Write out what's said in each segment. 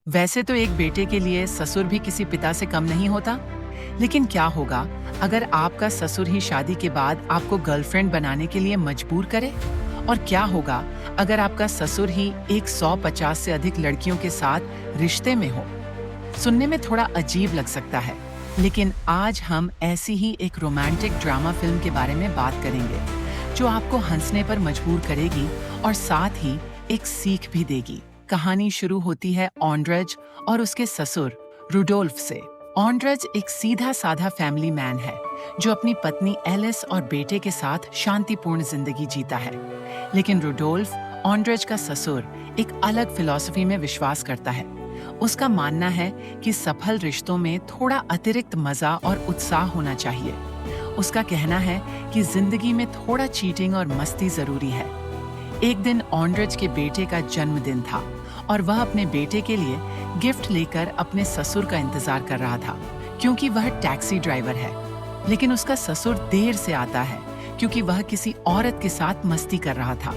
वैसे तो एक बेटे के लिए ससुर भी किसी पिता से कम नहीं होता, लेकिन क्या होगा अगर आपका ससुर ही शादी के बाद आपको गर्लफ्रेंड बनाने के लिए मजबूर करे? और क्या होगा अगर आपका ससुर ही एक 150 से अधिक लड़कियों के साथ रिश्ते में हो? सुनने में थोड़ा अजीब लग सकता है, लेकिन आज हम ऐसी ही एक रोमांटिक ड्रामा फिल्म के बारे में बात करेंगे, जो आपको हंसने पर मजबूर करेगी और साथ ही एक सीख भी देगी। कहानी शुरू होती है ऑन्ड्रेज और उसके ससुर रुडोल्फ से। ऑन्ड्रेज एक सीधा साधा फैमिली मैन है, जो अपनी पत्नी एलिस और बेटे के साथ शांतिपूर्ण जिंदगी जीता है। लेकिन रुडोल्फ, ऑन्ड्रेज का ससुर, एक अलग फिलॉसफी में विश्वास करता है। उसका मानना है कि सफल रिश्तों में थोड़ा अतिरिक्त मजा और उत्साह होना चाहिए। उसका कहना है कि जिंदगी में थोड़ा चीटिंग और मस्ती जरूरी है। एक दिन ऑन्ड्रेज के बेटे का जन्मदिन था और वह अपने बेटे के लिए गिफ्ट लेकर अपने ससुर का इंतजार कर रहा था, क्योंकि वह टैक्सी ड्राइवर है। लेकिन उसका ससुर देर से आता है, क्योंकि वह किसी औरत के साथ मस्ती कर रहा था।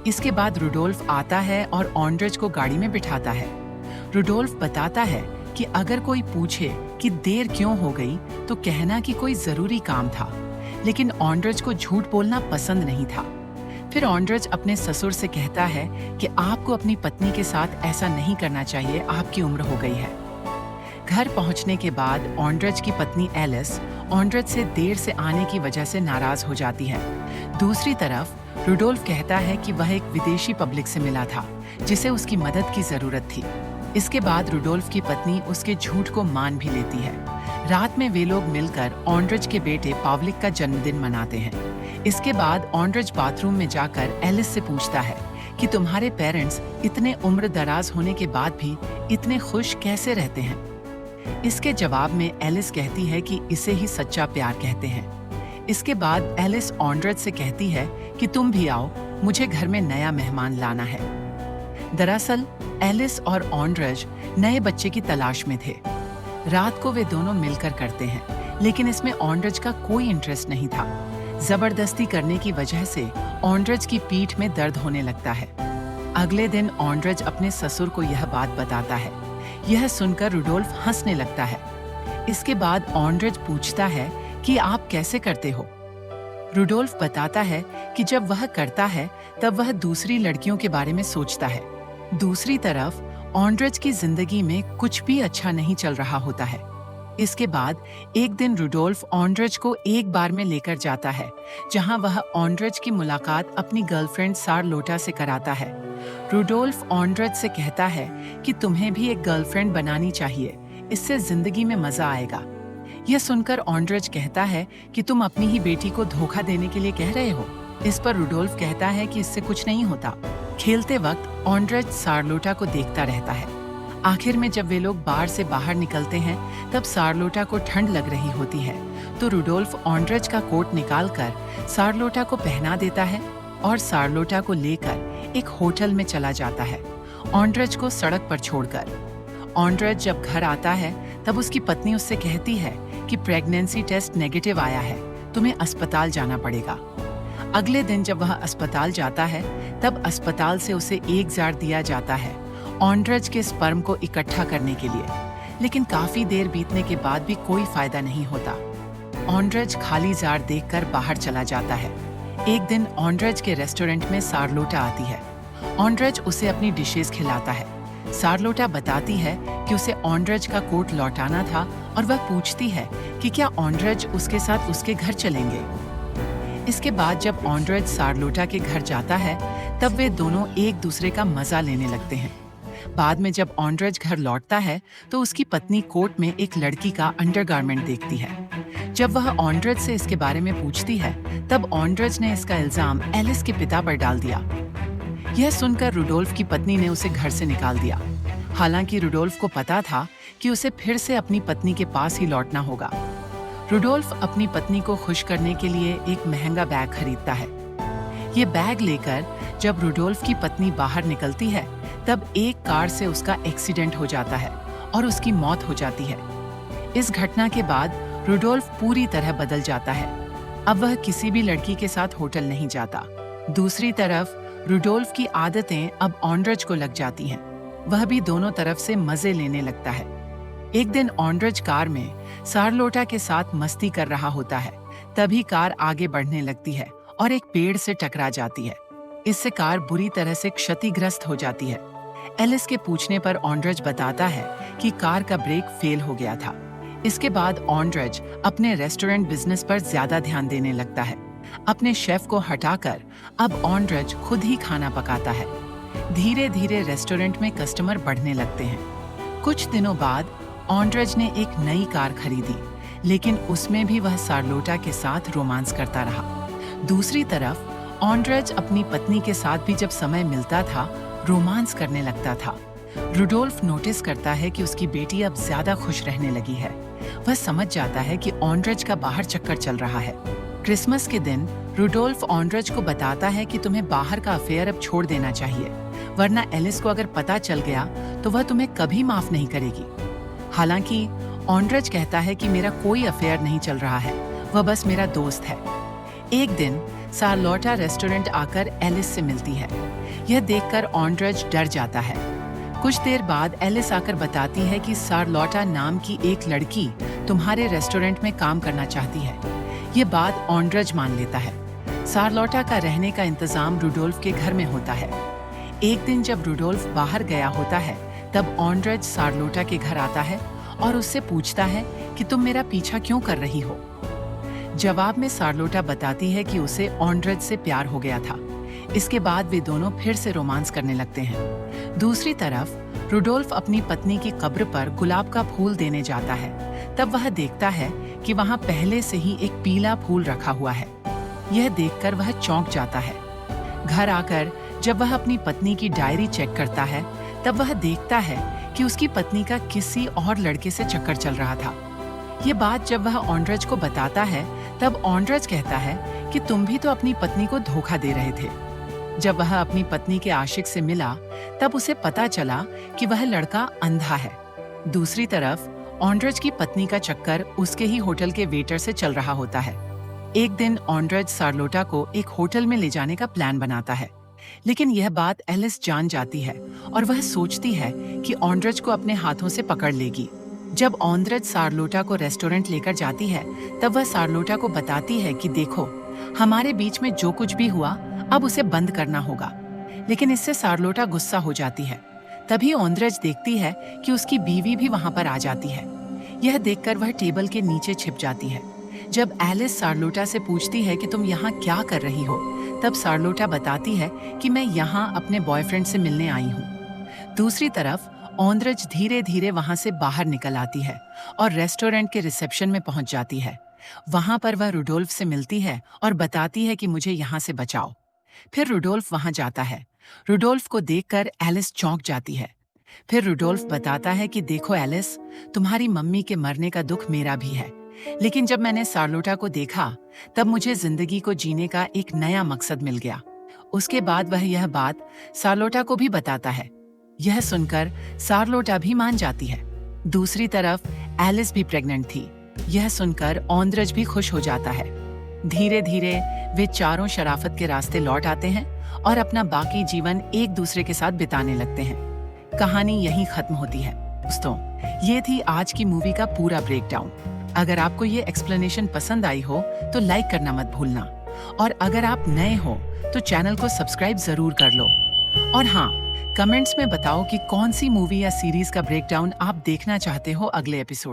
इसके बाद रुडोल्फ आता है और ऑन्ड्रेज को गाड़ी में बिठाता है। रुडोल्फ बताता है कि अगर कोई पूछे कि देर क्यों हो गई, तो कहना कि कोई जरूरी काम था। लेकिन ऑन्ड्रेज को झूठ बोलना पसंद नहीं था। फिर ऑन्ड्रेज अपने ससुर से कहता है कि आपको अपनी पत्नी के साथ ऐसा नहीं करना चाहिए, आपकी उम्र हो गई है। घर पहुंचने के बाद ऑन्ड्रेज की पत्नी एलिस ऑन्ड्रेज से देर से आने की वजह से नाराज हो जाती है। दूसरी तरफ रुडोल्फ कहता है कि वह एक विदेशी पब्लिक से मिला था, जिसे उसकी मदद की जरूरत थी। इसके बाद रुडोल्फ की पत्नी उसके झूठ को मान भी लेती है। रात में वे लोग मिलकर ऑन्ड्रेज के बेटे पावलिक का जन्मदिन मनाते हैं। इसके बाद ऑन्ड्रेज बाथरूम में जाकर एलिस से पूछता है कि तुम्हारे पेरेंट्स इतने उम्र दराज होने के बाद भी इतने खुश कैसे रहते हैं? इसके जवाब में एलिस कहती है कि इसे ही सच्चा प्यार कहते हैं। इसके बाद एलिस ऑन्ड्रेज से कहती है कि तुम भी आओ, मुझे घर में नया मेहमान लाना है। दरअसल एलिस और ऑन्ड्रेज नए बच्चे की तलाश में थे। रात को वे दोनों मिलकर करते हैं, लेकिन इसमें ऑन्ड्रेज का कोई इंटरेस्ट नहीं था। जबरदस्ती करने की वजह से ऑन्ड्रेज की पीठ में दर्द होने लगता है। अगले दिन ऑन्ड्रेज अपने ससुर को यह बात बताता है। यह सुनकर रुडोल्फ हंसने लगता है। इसके बाद ऑन्ड्रेज पूछता है कि आप कैसे करते हो? रुडोल्फ बताता है कि जब वह करता है तब वह दूसरी लड़कियों के बारे में सोचता है। दूसरी तरफ ऑन्ड्रेज की जिंदगी में कुछ भी अच्छा नहीं चल रहा होता है। इसके बाद एक दिन रुडोल्फ ऑन्ड्रेज को एक बार में लेकर जाता है, जहां वह ऑन्ड्रेज की मुलाकात अपनी गर्लफ्रेंड सारलोटा से कराता है। रुडोल्फ ऑन्ड्रेज से कहता है कि तुम्हें भी एक गर्लफ्रेंड बनानी चाहिए, इससे जिंदगी में मजा आएगा। यह सुनकर ऑन्ड्रेज कहता है कि तुम अपनी ही बेटी को धोखा देने के लिए कह रहे हो। इस पर रुडोल्फ कहता है कि इससे कुछ नहीं होता। खेलते वक्त ऑन्ड्रेज सारलोटा को देखता रहता है। आखिर में जब वे लोग बार से बाहर निकलते हैं, तब सारलोटा को ठंड लग रही होती है, तो रुडोल्फ ऑन्ड्रेज का कोट निकालकर सारलोटा को पहना देता है और सारलोटा को लेकर एक होटल में चला जाता है, ऑन्ड्रेज को सड़क पर छोड़कर। ऑन्ड्रेज जब घर आता है, तब उसकी पत्नी उससे कहती है कि प्रेगनेंसी टेस्ट नेगेटिव आया है, तुम्हें अस्पताल जाना पड़ेगा। अगले दिन जब वह अस्पताल जाता है, तब अस्पताल से उसे एक जार दिया जाता है ऑन्ड्रेज के स्पर्म को इकट्ठा करने के लिए। लेकिन काफी देर बीतने के बाद भी कोई फायदा नहीं होता। ऑन्ड्रेज खाली जार देखकर बाहर चला जाता है। एक दिन ऑन्ड्रेज के रेस्टोरेंट में सारलोटा आती है। ऑन्ड्रेज उसे अपनी डिशेस खिलाता है। सारलोटा बताती है कि उसे ऑन्ड्रेज का कोट लौटाना था और वह पूछती है कि क्या ऑन्ड्रेज उसके साथ उसके घर चलेंगे। इसके बाद जब ऑन्ड्रेज सारलोटा के घर जाता है, तब वे दोनों एक दूसरे का मजा लेने लगते हैं। बाद में जब ऑन्ड्रेज घर लौटता है, तो उसकी पत्नी कोर्ट में एक लड़की का अंडरगारमेंट देखती है। जब वह ऑन्ड्रेज से इसके बारे में पूछती है, तब ऑन्ड्रेज ने इसका इल्जाम एलिस के पिता पर डाल दिया। यह सुनकर रुडोल्फ की पत्नी ने उसे घर से निकाल दिया। हालांकि रुडोल्फ को पता था कि उसे फिर से अपनी पत्नी के पास ही लौटना होगा। रुडोल्फ अपनी पत्नी को खुश करने के लिए एक महंगा बैग खरीदता है। ये बैग लेकर जब रुडोल्फ की पत्नी बाहर निकलती है, तब एक कार से उसका एक्सीडेंट हो जाता है और उसकी मौत हो जाती है। इस घटना के बाद रुडोल्फ पूरी तरह बदल जाता है। अब वह किसी भी लड़की के साथ होटल नहीं जाता। दूसरी तरफ रुडोल्फ की आदतें अब ऑन्ड्रेज को लग जाती हैं। वह भी दोनों तरफ से मजे लेने लगता है। एक दिन ऑन्ड्रज कार में सारलोटा के साथ मस्ती कर रहा होता है। तभी कार आगे बढ़ने लगती है और एक पेड़ से टकरा जाती है। इससे कार बुरी तरह से क्षतिग्रस्त हो जाती है। एलिस के पूछने पर ऑन्ड्रज बताता है कि कार का ब्रेक फेल हो गया था। इसके बाद ऑन्ड्रज अपने रेस्टोरेंट बिजनेस पर ज्यादा ध्यान देने लगता है। अपने शेफ को हटाकर अब ऑन्ड्रज खुद ही खाना पकाता है। धीरे धीरे रेस्टोरेंट में कस्टमर बढ़ने लगते हैं। कुछ दिनों बाद ऑन्ड्रज ने एक नई कार खरीदी, लेकिन उसमें भी वह सारलोटा के साथ रोमांस करता रहा। दूसरी तरफ ऑन्ड्रज अपनी पत्नी के साथ भी जब समय मिलता था रोमांस करने लगता था। रुडोल्फ नोटिस करता है कि उसकी बेटी अब ज्यादा खुश रहने लगी है। वह समझ जाता है कि ऑन्ड्रज का बाहर चक्कर चल रहा है। क्रिसमस के दिन रुडोल्फ ऑन्ड्रज को बताता है कि तुम्हें बाहर का अफेयर अब छोड़ देना चाहिए, वरना एलिस को अगर पता चल गया तो वह तुम्हें कभी माफ नहीं करेगी। हालांकि ऑन्ड्रज कहता है कि मेरा कोई अफेयर नहीं चल रहा है, वह बस मेरा दोस्त है। एक दिन सारलोटा रेस्टोरेंट आकर एलिस से मिलती है। यह देखकर ऑन्ड्रज डर जाता है। कुछ देर बाद एलिस आकर बताती है कि सारलोटा नाम की एक लड़की तुम्हारे रेस्टोरेंट में काम करना चाहती है। ये बात ऑन्ड्रज मान लेता है। सारलोटा का रहने का इंतजाम रुडोल्फ के घर में होता है। एक दिन जब रुडोल्फ बाहर गया होता है तब ऑन्ड्रज सारलोटा के घर आता है और उससे पूछता है कि तुम मेरा पीछा क्यों कर रही हो। जवाब में सारलोटा बताती है कि उसे ऑन्ड्रज से प्यार हो गया था। इसके बाद वे दोनों फिर से रोमांस करने लगते हैं। दूसरी तरफ रुडोल्फ अपनी पत्नी की कब्र पर गुलाब का फूल देने जाता है। तब वह देखता है कि वहां पहले से ही एक पीला फूल रखा हुआ है। यह देखकर वह चौंक जाता है। घर आकर जब वह अपनी पत्नी की डायरी चेक करता है तब वह देखता है कि उसकी पत्नी का किसी और लड़के से चक्कर चल रहा था। ये बात जब वह ऑन्ड्रज को बताता है तब ऑन्ड्रज कहता है कि तुम भी तो अपनी पत्नी को धोखा दे रहे थे। जब वह अपनी पत्नी के आशिक से मिला तब उसे पता चला कि वह लड़का अंधा है। दूसरी तरफ ऑन्ड्रज की पत्नी का चक्कर उसके ही होटल के वेटर से चल रहा होता है। एक दिन ऑन्ड्रज सारलोटा को एक होटल में ले जाने का प्लान बनाता है, लेकिन यह बात एलिस जान जाती है और वह सोचती है कि ऑन्ड्रज को अपने हाथों से पकड़ लेगी। जब ऑन्ड्रज सारलोटा को रेस्टोरेंट लेकर जाती है तब वह सारलोटा को बताती है कि देखो, हमारे बीच में जो कुछ भी हुआ अब उसे बंद करना होगा। लेकिन इससे सारलोटा गुस्सा हो जाती है। तभी ऑन्ड्रज देखती है कि उसकी बीवी भी वहां पर आ जाती है। यह देखकर वह टेबल के नीचे छिप जाती है। जब एलिस सारलोटा से पूछती है कि तुम यहाँ क्या कर रही हो, तब सारलोटा बताती है कि मैं यहाँ अपने बॉयफ्रेंड से मिलने आई हूँ। दूसरी तरफ ऑन्ड्रज धीरे धीरे वहां से बाहर निकल आती है और रेस्टोरेंट के रिसेप्शन में पहुंच जाती है। वहां पर वह रुडोल्फ से मिलती है और बताती है कि मुझे यहाँ से बचाओ। फिर रुडोल्फ वहां जाता है। रुडोल्फ को देखकर एलिस चौंक जाती है। फिर रुडोल्फ बताता है कि देखो एलिस, तुम्हारी मम्मी के मरने का दुख मेरा भी है, लेकिन जब मैंने सारलोटा को देखा तब मुझे जिंदगी को जीने का एक नया मकसद मिल गया। उसके बाद वह यह बात सारलोटा को भी बताता है। यह सुनकर सारलोटा भी मान जाती है। दूसरी तरफ एलिस भी प्रेग्नेंट थी। यह सुनकर ऑन्ड्रज भी खुश हो जाता है। धीरे धीरे वे चारों शराफत के रास्ते लौट आते हैं और अपना बाकी जीवन एक दूसरे के साथ बिताने लगते हैं। कहानी यहीं खत्म होती है। दोस्तों, ये थी आज की मूवी का पूरा ब्रेकडाउन। अगर आपको ये एक्सप्लेनेशन पसंद आई हो तो लाइक करना मत भूलना, और अगर आप नए हो तो चैनल को सब्सक्राइब जरूर कर लो। और हाँ, कमेंट्स में बताओ कि कौन सी मूवी या सीरीज का ब्रेकडाउन आप देखना चाहते हो अगले एपिसोड।